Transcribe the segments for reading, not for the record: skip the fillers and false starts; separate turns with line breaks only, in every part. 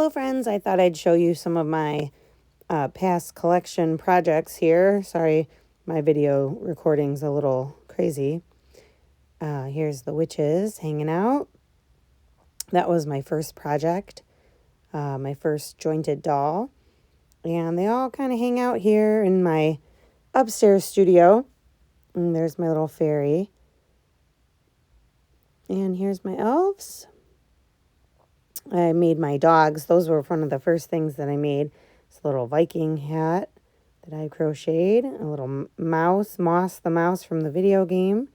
Hello friends, I thought I'd show you some of my past collection projects here. Sorry, my video recording's a little crazy. Here's the witches hanging out. That was my first project, my first jointed doll. And they all kind of hang out here in my upstairs studio. And there's my little fairy. And here's my elves. I made my dogs. Those were one of the first things that I made. This little Viking hat that I crocheted. A little mouse, Moss the mouse from the video game.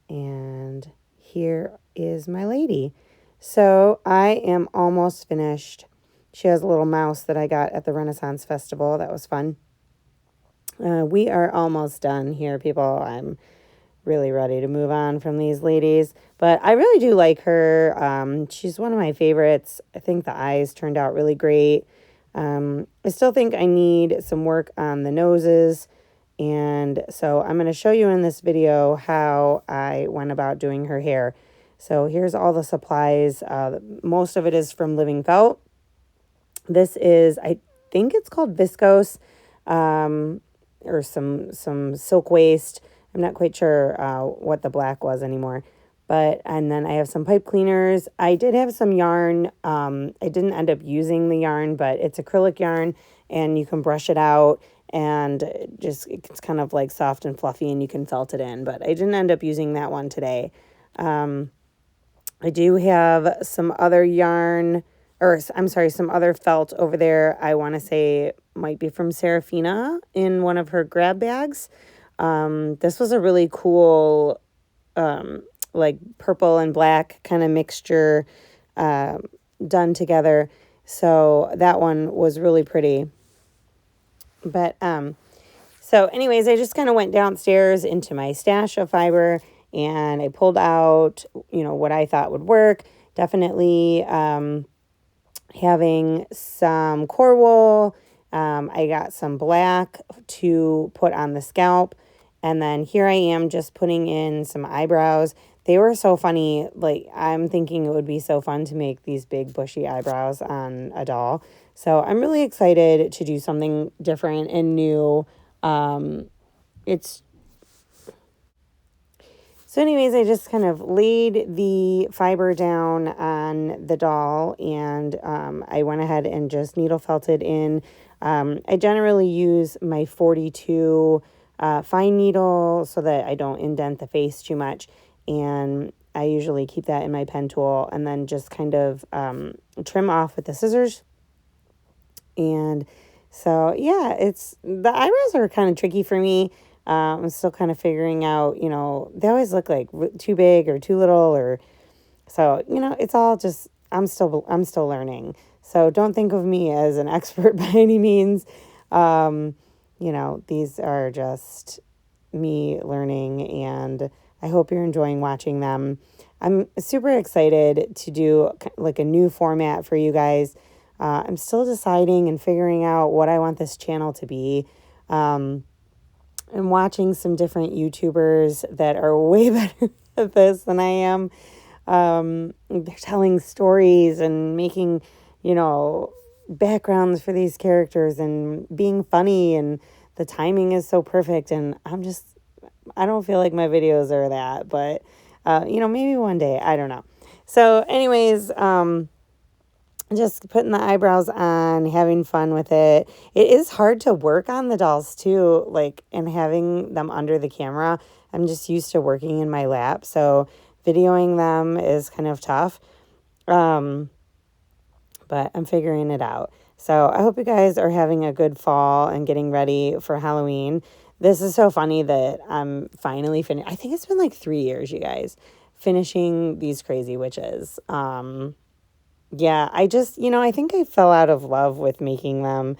And here is my lady. So I am almost finished. She has a little mouse that I got at the Renaissance Festival. That was fun. We are almost done here, people. I'm really ready to move on from these ladies, but I really do like her. She's one of my favorites. I think the eyes turned out really great. I still think I need some work on the noses, and so I'm going to show you in this video how I went about doing her hair. So here's all the supplies. Most of it is from Living Felt. This is, I think it's called viscose, or some silk waste. I'm not quite sure what the black was anymore. And then I have some pipe cleaners. I did have some yarn. I didn't end up using the yarn, but it's acrylic yarn and you can brush it out and it's kind of like soft and fluffy and you can felt it in. But I didn't end up using that one today. I do have some other yarn, or I'm sorry, some other felt over there. I want to say might be from Serafina in one of her grab bags. This was a really cool, like purple and black kind of mixture, done together. So that one was really pretty. But, so anyways, I just kind of went downstairs into my stash of fiber and I pulled out, what I thought would work. Definitely, having some core wool. I got some black to put on the scalp. And then here I am just putting in some eyebrows. They were so funny. Like, I'm thinking it would be so fun to make these big bushy eyebrows on a doll. So I'm really excited to do something different and new. So anyways, I just kind of laid the fiber down on the doll and I went ahead and just needle felted in. I generally use my 42 fine needle so that I don't indent the face too much. And I usually keep that in my pen tool and then just kind of trim off with the scissors. And so, yeah, the eyebrows are kind of tricky for me. I'm still kind of figuring out, they always look like too big or too little so, it's all just, I'm still learning. So don't think of me as an expert by any means. These are just me learning and I hope you're enjoying watching them. I'm super excited to do like a new format for you guys. I'm still deciding and figuring out what I want this channel to be. I'm watching some different YouTubers that are way better at this than I am. They're telling stories and making, backgrounds for these characters and being funny and the timing is so perfect. And I don't feel like my videos are that, but, maybe one day, I don't know. So anyways, just putting the eyebrows on, having fun with it. It is hard to work on the dolls too, and having them under the camera. I'm just used to working in my lap, so videoing them is kind of tough. But I'm figuring it out. So I hope you guys are having a good fall and getting ready for Halloween. This is so funny that I'm finally finished. I think it's been like 3 years, you guys, finishing these crazy witches. Yeah, I just, I think I fell out of love with making them.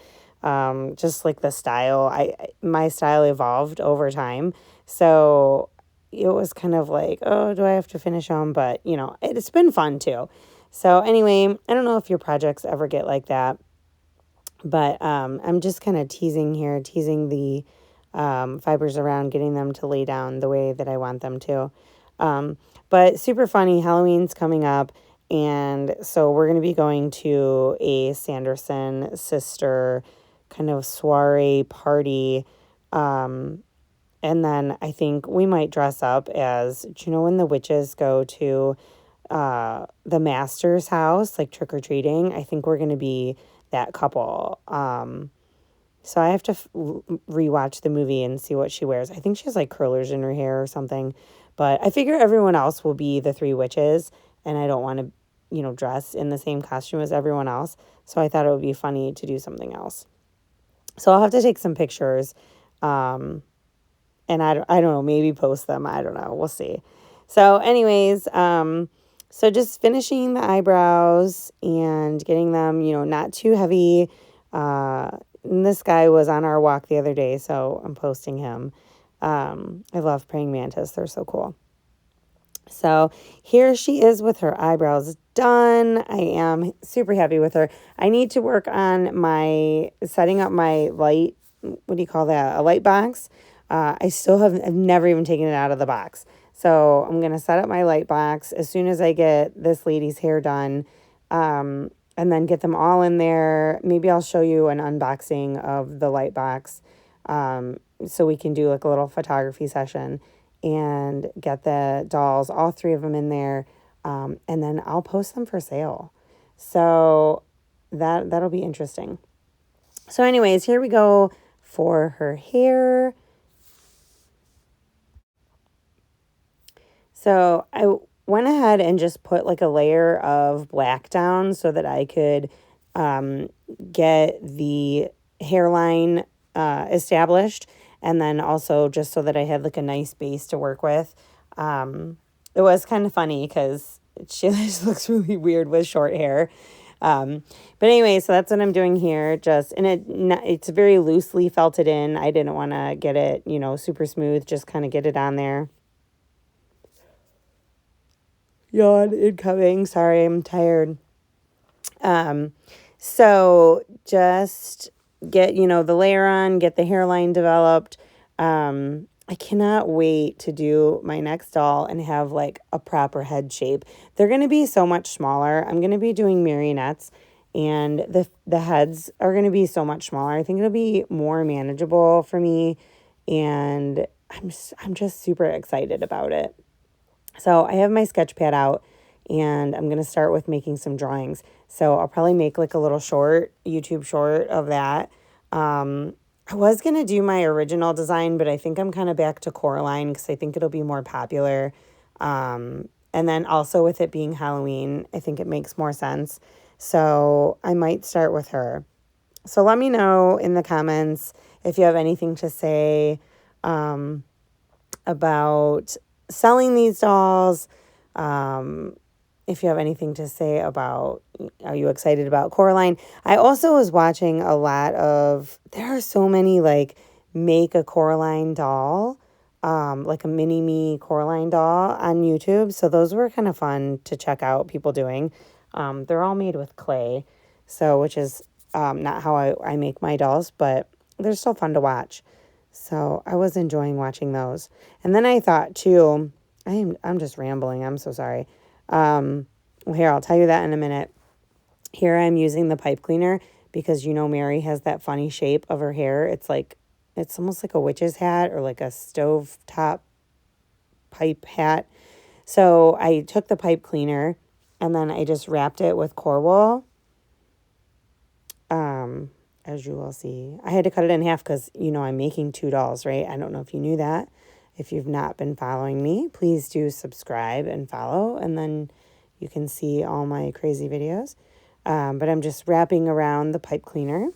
Just like the style, my style evolved over time. So it was kind of like, oh, do I have to finish them? But, it's been fun too. So anyway, I don't know if your projects ever get like that, but I'm just kind of teasing the fibers around, getting them to lay down the way that I want them to. But super funny, Halloween's coming up. And so we're going to be going to a Sanderson sister kind of soiree party. And then I think we might dress up as, do you know when the witches go to the master's house, like trick-or-treating? I think we're going to be that couple. So I have to rewatch the movie and see what she wears. I think she has like curlers in her hair or something. But I figure everyone else will be the three witches, and I don't want to, dress in the same costume as everyone else. So I thought it would be funny to do something else. So I'll have to take some pictures. And I don't know, maybe post them. I don't know. We'll see. So anyways, so just finishing the eyebrows and getting them, not too heavy. And this guy was on our walk the other day, so I'm posting him. I love praying mantis. They're so cool. So here she is with her eyebrows done. I am super happy with her. I need to work on setting up my light. What do you call that? A light box. I've never even taken it out of the box. So I'm going to set up my light box as soon as I get this lady's hair done, and then get them all in there. Maybe I'll show you an unboxing of the light box, so we can do like a little photography session and get the dolls, all three of them in there, and then I'll post them for sale. So that'll be interesting. So anyways, here we go for her hair. So I went ahead and just put like a layer of black down so that I could get the hairline established, and then also just so that I had like a nice base to work with. It was kind of funny because she just looks really weird with short hair. But anyway, so that's what I'm doing here. It's very loosely felted in. I didn't want to get it, super smooth, just kind of get it on there. Yawn incoming. Sorry, I'm tired. So just get, the layer on, get the hairline developed. I cannot wait to do my next doll and have like a proper head shape. They're going to be so much smaller. I'm going to be doing marionettes, and the heads are going to be so much smaller. I think it'll be more manageable for me, and I'm just super excited about it. So I have my sketch pad out, and I'm going to start with making some drawings. So I'll probably make like a little YouTube short of that. I was going to do my original design, but I think I'm kind of back to Coraline because I think it'll be more popular. And then also with it being Halloween, I think it makes more sense. So I might start with her. So let me know in the comments if you have anything to say about selling these dolls. If you have anything to say about, are you excited about Coraline? I also was watching a lot of, there are so many like make a Coraline doll, like a mini me Coraline doll on YouTube. So those were kind of fun to check out people doing. They're all made with clay, so which is not how I make my dolls, but they're still fun to watch. So I was enjoying watching those. And then I thought too, I'm just rambling. I'm so sorry. Here, I'll tell you that in a minute. Here I'm using the pipe cleaner because Mary has that funny shape of her hair. It's almost like a witch's hat or like a stove top pipe hat. So I took the pipe cleaner and then I just wrapped it with Corwool. As you will see, I had to cut it in half because, I'm making 2 dolls, right? I don't know if you knew that. If you've not been following me, please do subscribe and follow, and then you can see all my crazy videos. But I'm just wrapping around the pipe cleaner.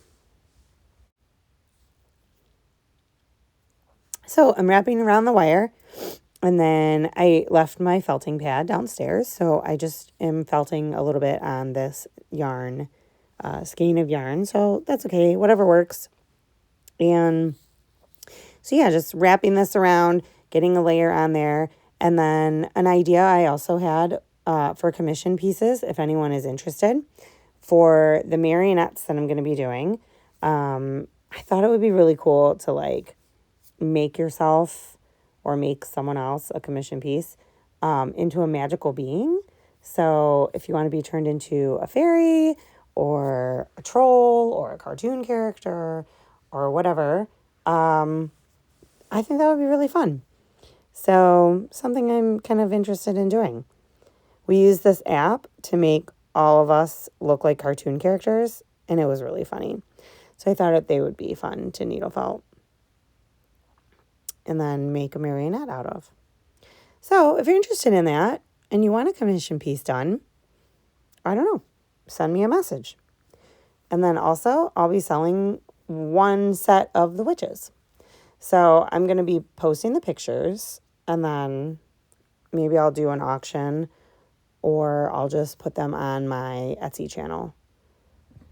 So I'm wrapping around the wire, and then I left my felting pad downstairs. So I just am felting a little bit on this yarn, skein of yarn. So that's okay, whatever works. And so yeah, just wrapping this around, getting a layer on there. And then an idea I also had for commission pieces, if anyone is interested, for the marionettes that I'm going to be doing. I thought it would be really cool to like make yourself or make someone else a commission piece into a magical being. So if you want to be turned into a fairy or a troll or a cartoon character or whatever, I think that would be really fun. So something I'm kind of interested in doing. We used this app to make all of us look like cartoon characters, and it was really funny. So I thought that they would be fun to needle felt and then make a marionette out of. So if you're interested in that and you want a commission piece done, I don't know, send me a message. And then also I'll be selling one set of the witches. So I'm going to be posting the pictures, and then maybe I'll do an auction, or I'll just put them on my Etsy channel.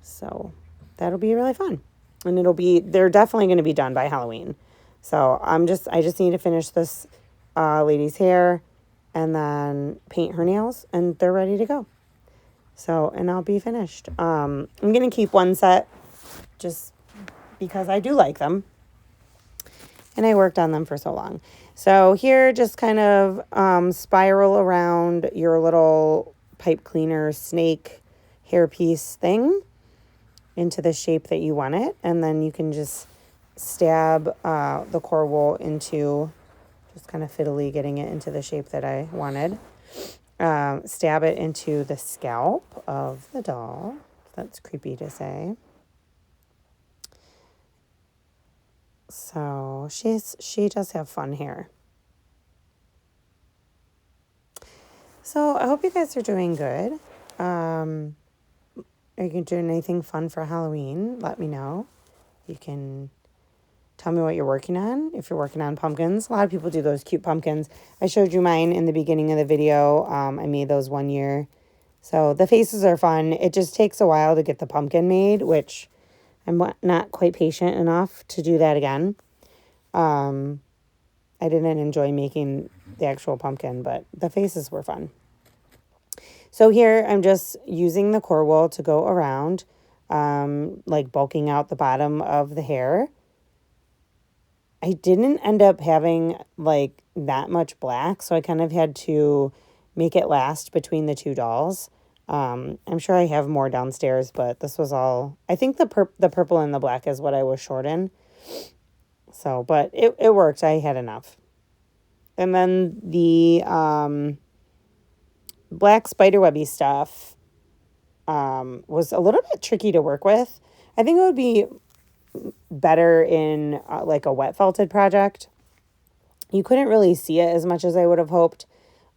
So that'll be really fun. And they're definitely going to be done by Halloween. So I just need to finish this lady's hair and then paint her nails, and they're ready to go. So, and I'll be finished. I'm going to keep one set just because I do like them. And I worked on them for so long. So here, just kind of spiral around your little pipe cleaner snake hairpiece thing into the shape that you want it. And then you can just stab the core wool into, just kind of fiddly getting it into the shape that I wanted. Stab it into the scalp of the doll. That's creepy to say. So she does have fun hair. So I hope you guys are doing good. Are you doing anything fun for Halloween? Let me know. You can tell me what you're working on. If you're working on pumpkins, a lot of people do those cute pumpkins. I showed you mine in the beginning of the video. I made those one year. So the faces are fun. It just takes a while to get the pumpkin made, which I'm not quite patient enough to do that again. I didn't enjoy making the actual pumpkin, but the faces were fun. So here I'm just using the core wool to go around, like bulking out the bottom of the hair. I didn't end up having like that much black, so I kind of had to make it last between the two dolls. I'm sure I have more downstairs, but this was all, I think the purple and the black is what I was short in. So, but it worked. I had enough. And then the black spiderwebby stuff was a little bit tricky to work with. I think it would be better in like a wet felted project. You couldn't really see it as much as I would have hoped,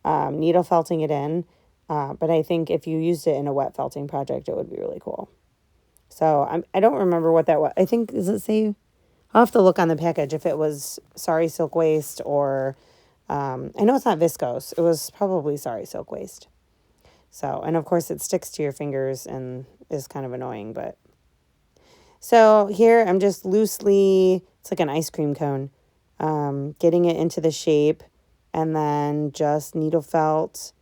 needle felting it in. But I think if you used it in a wet felting project, it would be really cool. So I don't remember what that was. I think, does it say? I'll have to look on the package if it was Sari Silk Waste or, I know it's not viscose. It was probably Sari Silk Waste. So, and of course it sticks to your fingers and is kind of annoying, but. So here I'm just loosely, it's like an ice cream cone, getting it into the shape, and then just needle felt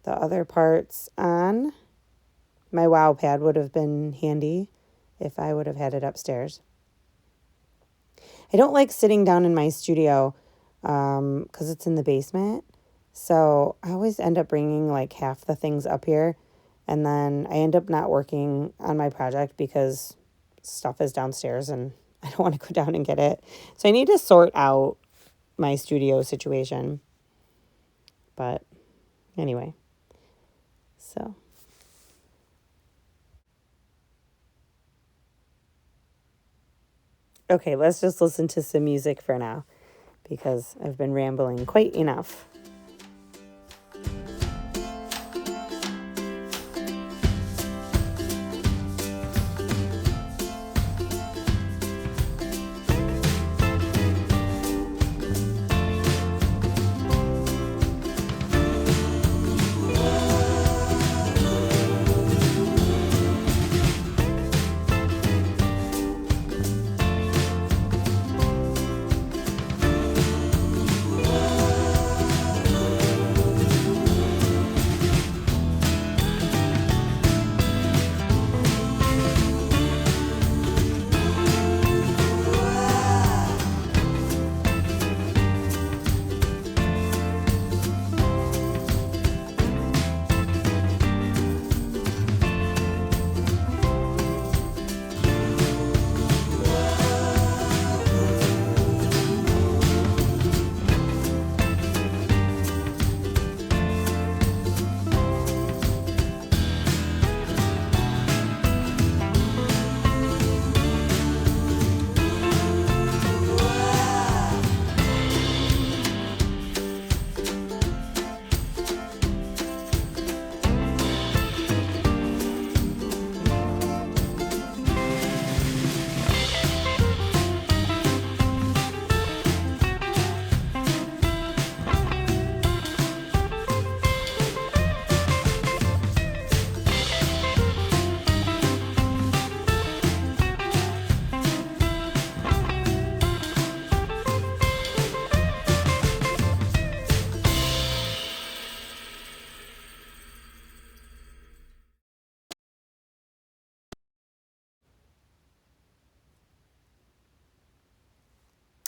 the other parts on. My wow pad would have been handy if I would have had it upstairs. I don't like sitting down in my studio because it's in the basement. So I always end up bringing like half the things up here, and then I end up not working on my project because stuff is downstairs and I don't want to go down and get it. So I need to sort out my studio situation. But anyway, so. Okay, let's just listen to some music for now because I've been rambling quite enough.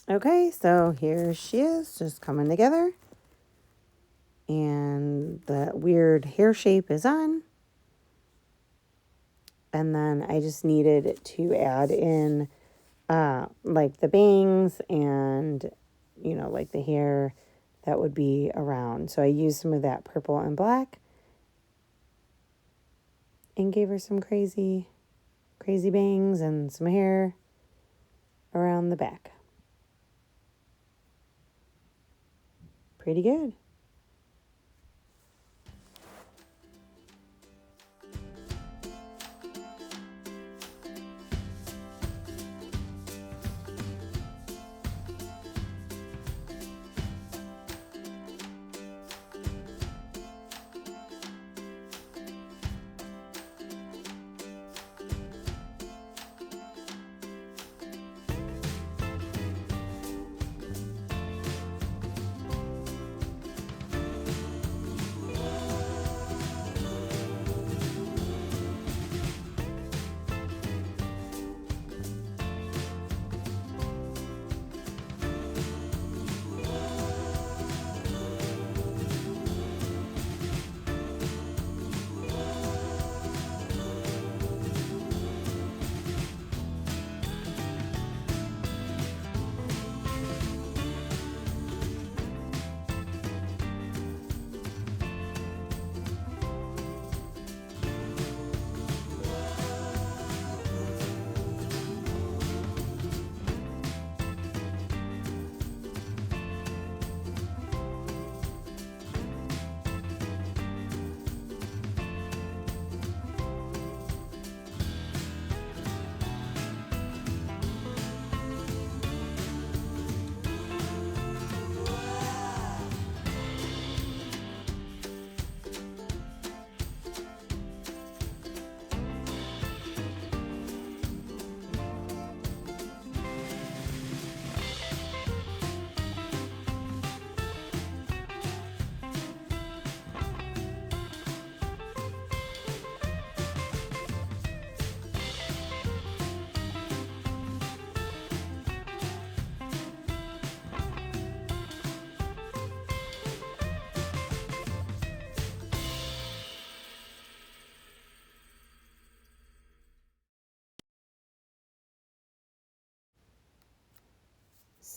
Okay, so here she is, just coming together. And the weird hair shape is on. And then I just needed to add in like the bangs and, you know, like the hair that would be around. So I used some of that purple and black and gave her some crazy bangs and some hair around the back. Pretty good.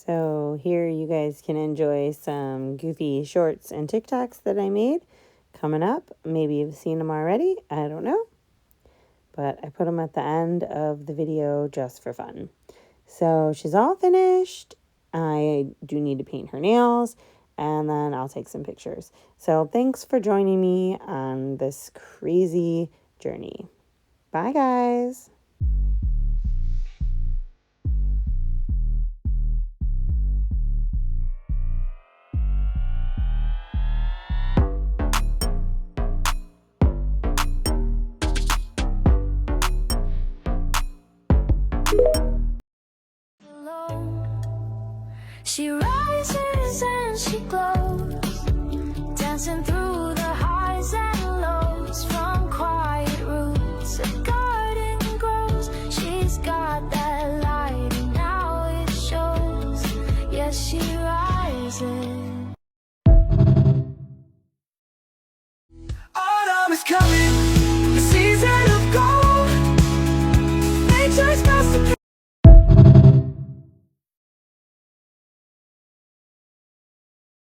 So here you guys can enjoy some goofy shorts and TikToks that I made coming up. Maybe you've seen them already. I don't know. But I put them at the end of the video just for fun. So she's all finished. I do need to paint her nails and then I'll take some pictures. So thanks for joining me on this crazy journey. Bye, guys.
She rises and she glows.